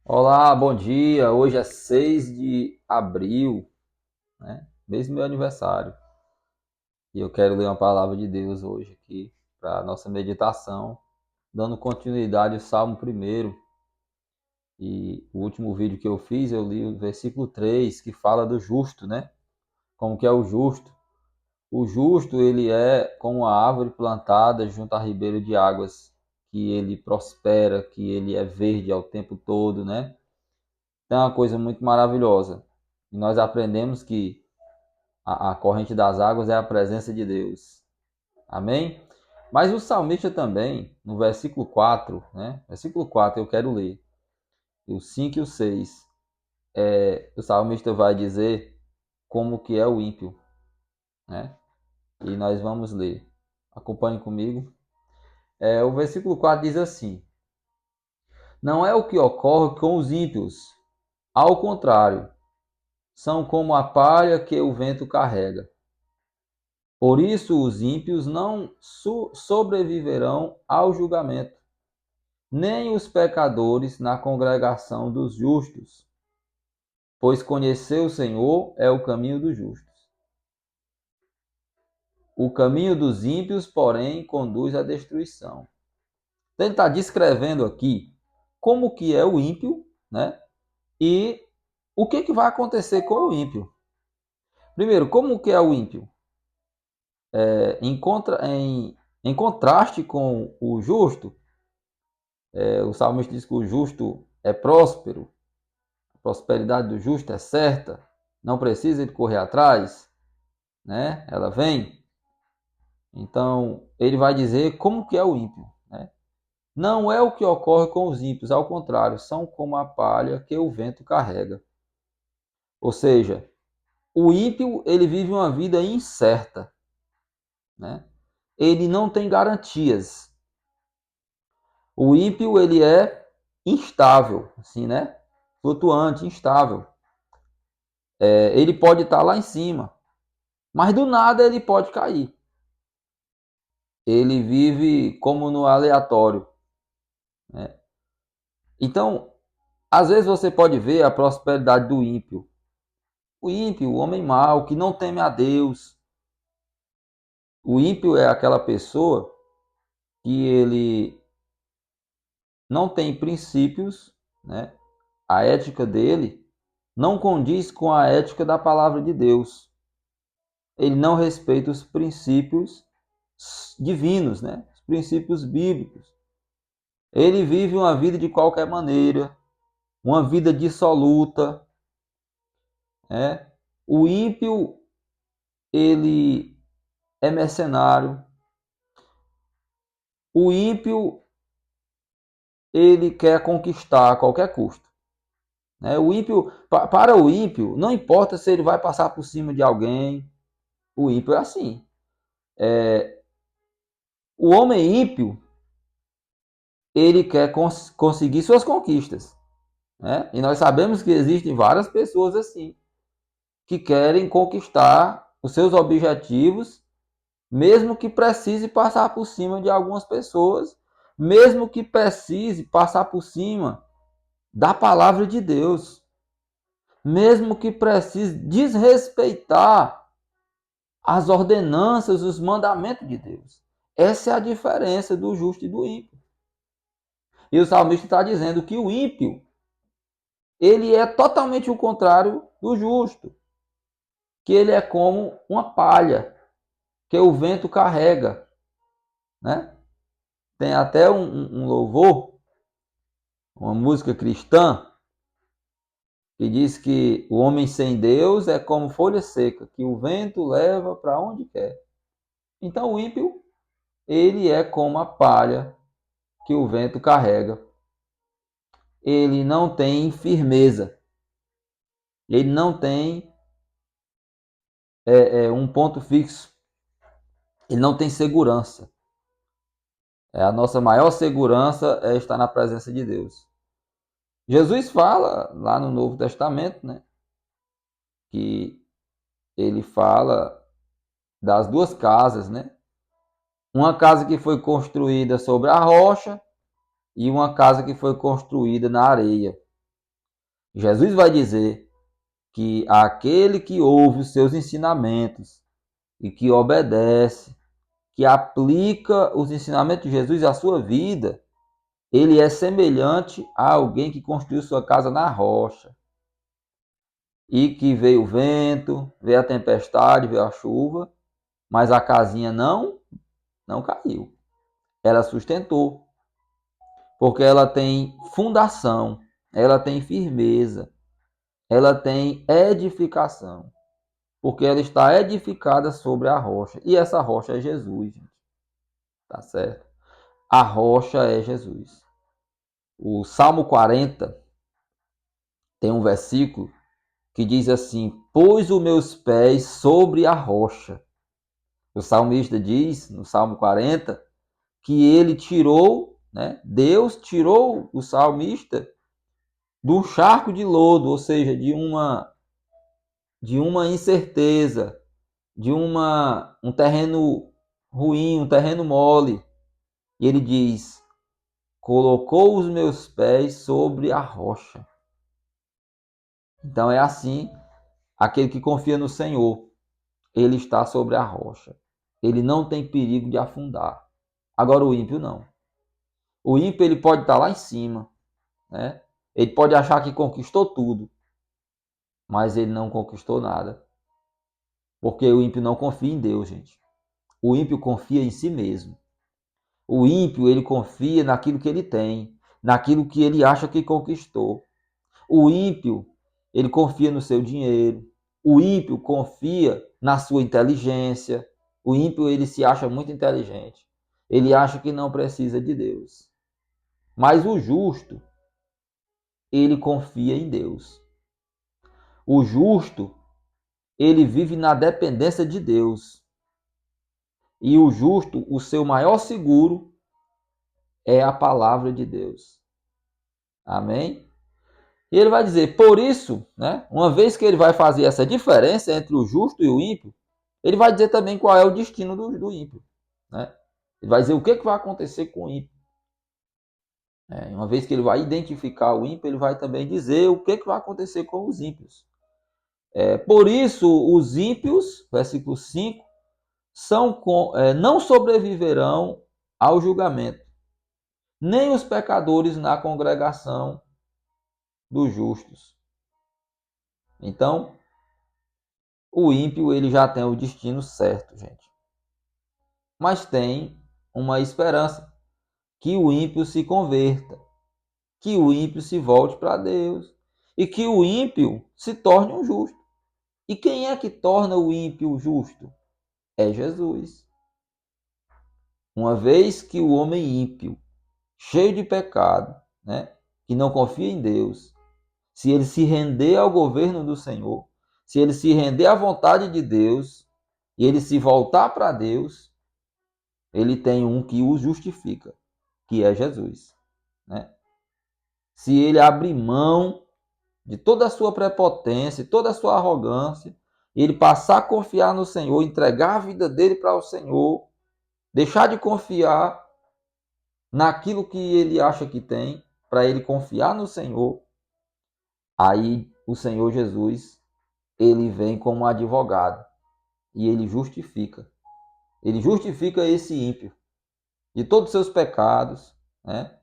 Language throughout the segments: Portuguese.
Olá, bom dia. Hoje é 6 de abril, né? Mês do meu aniversário. E eu quero ler uma palavra de Deus hoje aqui para a nossa meditação, dando continuidade ao Salmo 1. E o último vídeo que eu fiz, eu li o versículo 3, que fala do justo, né? Como que é o justo? O justo, ele é como a árvore plantada junto a ribeiro de águas, que ele prospera, que ele é verde ao tempo todo, né? Então é uma coisa muito maravilhosa. E nós aprendemos que a corrente das águas é a presença de Deus. Amém? Mas o salmista também, no versículo 4, né? Versículo 4 eu quero ler. O 5 e o 6. O salmista vai dizer como que é o ímpio, né? E nós vamos ler. Acompanhe comigo. O versículo 4 diz assim: Não é o que ocorre com os ímpios. Ao contrário, são como a palha que o vento carrega. Por isso os ímpios não sobreviverão ao julgamento, nem os pecadores na congregação dos justos, pois conhecer o Senhor é o caminho dos justos. O caminho dos ímpios, porém, conduz à destruição. Então ele está descrevendo aqui como que é o ímpio, né? E o que, que vai acontecer com o ímpio. Primeiro, como que é o ímpio? Em contraste com o justo, o salmista diz que o justo é próspero, a prosperidade do justo é certa, não precisa de correr atrás, né? Ela vem. Então, ele vai dizer como que é o ímpio, né? Não é o que ocorre com os ímpios, ao contrário, são como a palha que o vento carrega. Ou seja, o ímpio, ele vive uma vida incerta, né? Ele não tem garantias. O ímpio, ele é instável, assim, né? Flutuante, instável. Ele pode estar lá em cima, mas do nada ele pode cair. Ele vive como no aleatório, né? Então, às vezes você pode ver a prosperidade do ímpio. O ímpio, o homem mau, que não teme a Deus. O ímpio é aquela pessoa que ele não tem princípios, né? A ética dele não condiz com a ética da palavra de Deus. Ele não respeita os princípios divinos, né? Os princípios bíblicos. Ele vive uma vida de qualquer maneira, uma vida dissoluta, né? O ímpio, ele é mercenário. O ímpio, ele quer conquistar a qualquer custo, né? O ímpio, para o ímpio, não importa se ele vai passar por cima de alguém. O ímpio é assim. O homem ímpio, ele quer conseguir suas conquistas, né? E nós sabemos que existem várias pessoas assim, que querem conquistar os seus objetivos, mesmo que precise passar por cima de algumas pessoas, mesmo que precise passar por cima da palavra de Deus, mesmo que precise desrespeitar as ordenanças, os mandamentos de Deus. Essa é a diferença do justo e do ímpio. E o salmista está dizendo que o ímpio, ele é totalmente o contrário do justo, que ele é como uma palha que o vento carrega, né? Tem até um louvor, uma música cristã, que diz que o homem sem Deus é como folha seca, que o vento leva para onde quer. Então o ímpio, ele é como a palha que o vento carrega. Ele não tem firmeza, ele não tem um ponto fixo, ele não tem segurança. A nossa maior segurança é estar na presença de Deus. Jesus fala lá no Novo Testamento, né, que ele fala das duas casas, né? Uma casa que foi construída sobre a rocha e uma casa que foi construída na areia. Jesus vai dizer que aquele que ouve os seus ensinamentos e que obedece, que aplica os ensinamentos de Jesus à sua vida, ele é semelhante a alguém que construiu sua casa na rocha e que veio o vento, veio a tempestade, veio a chuva, mas a casinha não caiu. Ela sustentou, porque ela tem fundação, ela tem firmeza, ela tem edificação, porque ela está edificada sobre a rocha. E essa rocha é Jesus, gente. Tá certo? A rocha é Jesus. O Salmo 40 tem um versículo que diz assim: pôs os meus pés sobre a rocha. O salmista diz, no Salmo 40, que ele tirou, né? Deus tirou o salmista de um charco de lodo, ou seja, de uma incerteza, de um terreno ruim, um terreno mole. E ele diz: colocou os meus pés sobre a rocha. Então é assim, aquele que confia no Senhor, ele está sobre a rocha. Ele não tem perigo de afundar. Agora o ímpio não. O ímpio ele pode estar lá em cima, né? Ele pode achar que conquistou tudo, mas ele não conquistou nada. Porque o ímpio não confia em Deus, gente. O ímpio confia em si mesmo. O ímpio, ele confia naquilo que ele tem, naquilo que ele acha que conquistou. O ímpio, ele confia no seu dinheiro. O ímpio confia na sua inteligência. O ímpio, ele se acha muito inteligente. Ele acha que não precisa de Deus. Mas o justo, ele confia em Deus. O justo, ele vive na dependência de Deus. E o justo, o seu maior seguro é a palavra de Deus. Amém? E ele vai dizer, por isso, né, uma vez que ele vai fazer essa diferença entre o justo e o ímpio, ele vai dizer também qual é o destino do ímpio. Né? Ele vai dizer o que vai acontecer com o ímpio. Uma vez que ele vai identificar o ímpio, ele vai também dizer o que vai acontecer com os ímpios. Por isso, os ímpios, versículo 5, não sobreviverão ao julgamento, nem os pecadores na congregação dos justos. Então, o ímpio ele já tem o destino certo, gente. Mas tem uma esperança, que o ímpio se converta, que o ímpio se volte para Deus e que o ímpio se torne um justo. E quem é que torna o ímpio justo? É Jesus. Uma vez que o homem ímpio, cheio de pecado, né, que não confia em Deus, se ele se render ao governo do Senhor, se ele se render à vontade de Deus e ele se voltar para Deus, ele tem um que o justifica, que é Jesus. Né? Se ele abrir mão de toda a sua prepotência, toda a sua arrogância, e ele passar a confiar no Senhor, entregar a vida dele para o Senhor, deixar de confiar naquilo que ele acha que tem, para ele confiar no Senhor, aí o Senhor Jesus, ele vem como advogado e ele justifica. Ele justifica esse ímpio de todos os seus pecados, né?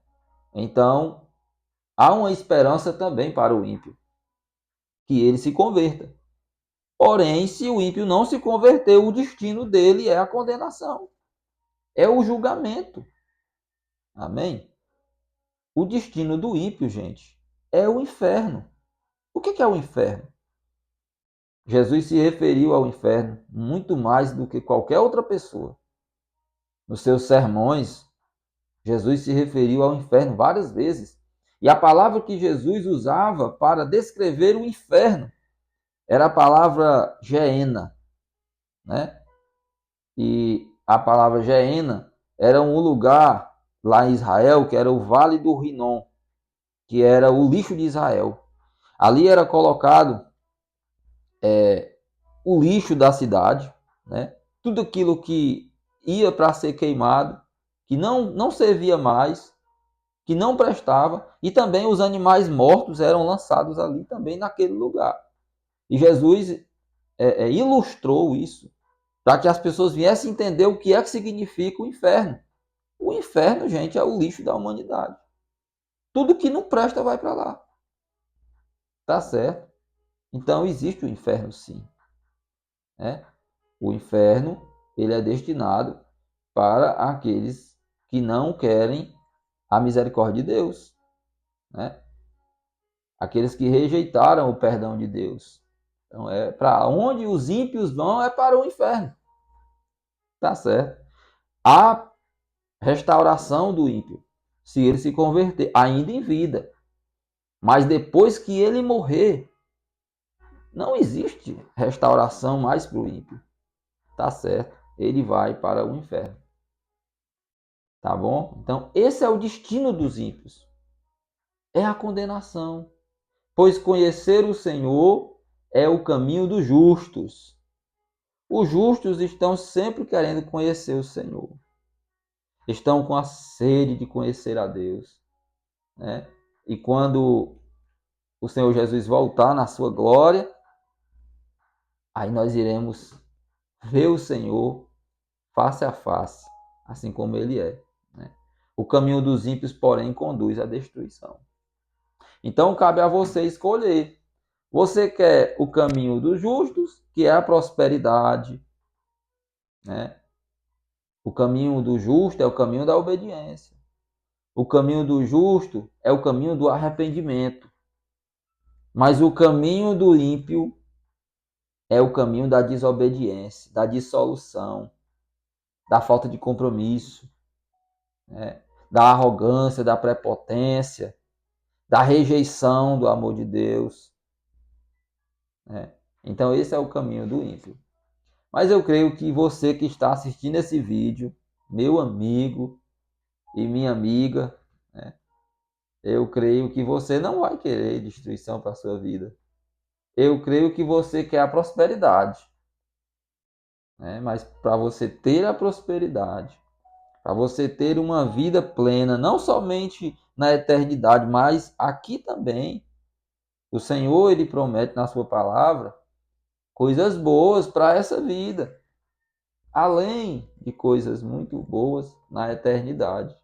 Então, há uma esperança também para o ímpio, que ele se converta. Porém, se o ímpio não se converter, o destino dele é a condenação, é o julgamento. Amém? O destino do ímpio, gente, é o inferno. O que é o inferno? Jesus se referiu ao inferno muito mais do que qualquer outra pessoa. Nos seus sermões, Jesus se referiu ao inferno várias vezes. E a palavra que Jesus usava para descrever o inferno era a palavra Geena, né? E a palavra Geena era um lugar lá em Israel que era o Vale do Rinom, que era o lixo de Israel. Ali era colocado o lixo da cidade, né? Tudo aquilo que ia para ser queimado, que não servia mais, que não prestava, e também os animais mortos eram lançados ali também naquele lugar. E Jesus ilustrou isso para que as pessoas viessem entender o que é que significa o inferno. O inferno, gente, é o lixo da humanidade. Tudo que não presta vai para lá. Tá certo? Então existe o inferno, sim. Né? O inferno, ele é destinado para aqueles que não querem a misericórdia de Deus. Né? Aqueles que rejeitaram o perdão de Deus. Então, para onde os ímpios vão é para o inferno. Tá certo? A restauração do ímpio, se ele se converter, ainda em vida. Mas depois que ele morrer, não existe restauração mais para o ímpio. Tá certo? Ele vai para o inferno. Tá bom? Então, esse é o destino dos ímpios. É a condenação. Pois conhecer o Senhor é o caminho dos justos. Os justos estão sempre querendo conhecer o Senhor. Estão com a sede de conhecer a Deus. Né? E quando o Senhor Jesus voltar na sua glória, aí nós iremos ver o Senhor face a face, assim como ele é. Né? O caminho dos ímpios, porém, conduz à destruição. Então, cabe a você escolher. Você quer o caminho dos justos, que é a prosperidade. Né? O caminho do justo é o caminho da obediência. O caminho do justo é o caminho do arrependimento. Mas o caminho do ímpio é o caminho da desobediência, da dissolução, da falta de compromisso, né? Da arrogância, da prepotência, da rejeição do amor de Deus. Né? Então esse é o caminho do ímpio. Mas eu creio que você que está assistindo esse vídeo, meu amigo e minha amiga, né? Eu creio que você não vai querer destruição para a sua vida. Eu creio que você quer a prosperidade. Né? Mas para você ter a prosperidade, para você ter uma vida plena, não somente na eternidade, mas aqui também, o Senhor, ele promete na sua palavra coisas boas para essa vida, além de coisas muito boas na eternidade.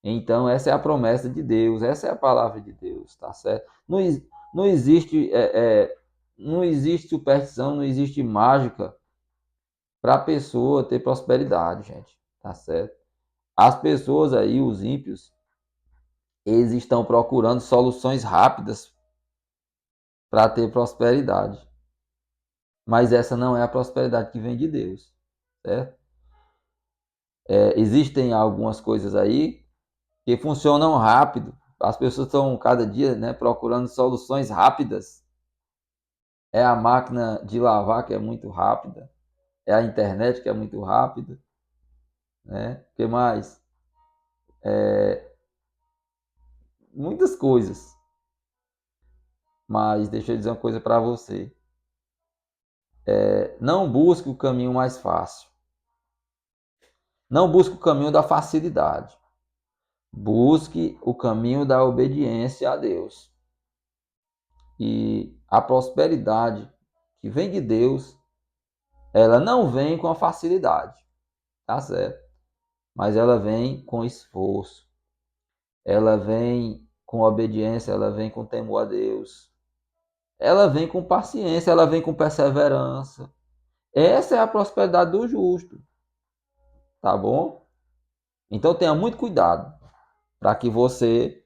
Então, essa é a promessa de Deus, essa é a palavra de Deus, tá certo? Não existe, não existe superstição, não existe mágica para a pessoa ter prosperidade, gente, tá certo? As pessoas aí, os ímpios, eles estão procurando soluções rápidas para ter prosperidade. Mas essa não é a prosperidade que vem de Deus, certo? Existem algumas coisas aí que funcionam rápido. As pessoas estão cada dia, né, procurando soluções rápidas. É a máquina de lavar que é muito rápida, é a internet que é muito rápida, né? O que mais? Muitas coisas. Mas deixa eu dizer uma coisa para você. Não busque o caminho mais fácil. Não busque o caminho da facilidade. Busque o caminho da obediência a Deus. E a prosperidade que vem de Deus, ela não vem com a facilidade, tá certo? Mas ela vem com esforço. Ela vem com obediência, ela vem com temor a Deus. Ela vem com paciência, ela vem com perseverança. Essa é a prosperidade do justo, tá bom? Então tenha muito cuidado para que você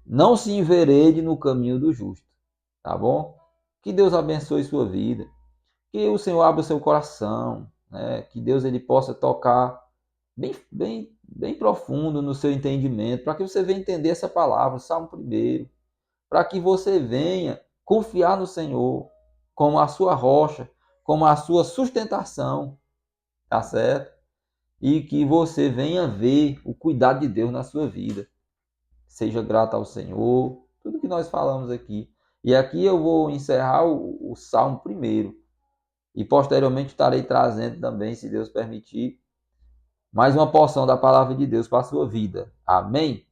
não se enverede no caminho do justo, tá bom? Que Deus abençoe sua vida, que o Senhor abra o seu coração, né? Que Deus ele possa tocar bem profundo no seu entendimento, para que você venha entender essa palavra, o Salmo 1, para que você venha confiar no Senhor como a sua rocha, como a sua sustentação, tá certo? E que você venha ver o cuidado de Deus na sua vida. Seja grato ao Senhor, tudo que nós falamos aqui. E aqui eu vou encerrar o Salmo 1 e posteriormente estarei trazendo também, se Deus permitir, mais uma porção da palavra de Deus para a sua vida. Amém?